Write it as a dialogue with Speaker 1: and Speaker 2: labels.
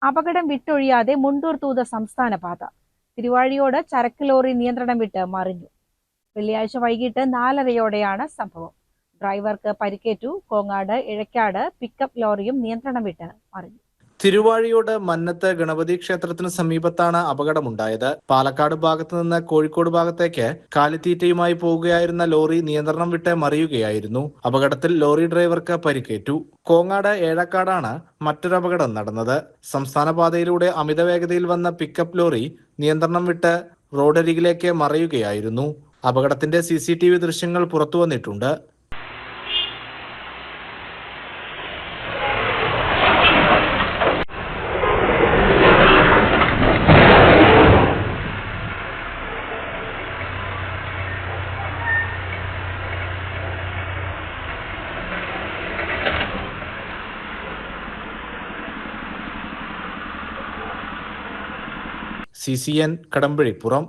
Speaker 1: അപകടം വിട്ടൊഴിയാതെ മുണ്ടൂർ തൂത സംസ്ഥാന പാത. തിരുവാഴിയോട് ചരക്ക് ലോറി നിയന്ത്രണം വിട്ട് മറിഞ്ഞു. വെള്ളിയാഴ്ച വൈകിട്ട് 4:30യോടെയാണ് സംഭവം. ഡ്രൈവർക്ക് പരിക്കേറ്റു. കോങ്ങാട് ഇഴക്കാട് പിക്കപ്പ് ലോറിയും നിയന്ത്രണം വിട്ട് മറിഞ്ഞു.
Speaker 2: തിരുവാഴിയോട് മന്നത്ത് ഗണപതി ക്ഷേത്രത്തിന് സമീപത്താണ് അപകടമുണ്ടായത്. പാലക്കാട് ഭാഗത്തു നിന്ന് കോഴിക്കോട് ഭാഗത്തേക്ക് കാലിത്തീറ്റയുമായി പോവുകയായിരുന്ന ലോറി നിയന്ത്രണം വിട്ട് മറിയുകയായിരുന്നു. അപകടത്തിൽ ലോറി ഡ്രൈവർക്ക് പരിക്കേറ്റു. കോങ്ങാട് ഏഴക്കാടാണ് മറ്റൊരു അപകടം നടന്നത്. സംസ്ഥാന പാതയിലൂടെ അമിത വേഗതയിൽ വന്ന പിക്കപ്പ് ലോറി നിയന്ത്രണം വിട്ട് റോഡരികിലേക്ക് മറിയുകയായിരുന്നു. അപകടത്തിന്റെ CCTV ദൃശ്യങ്ങൾ പുറത്തുവന്നിട്ടുണ്ട്. CCN കടമ്പഴിപ്പുറം.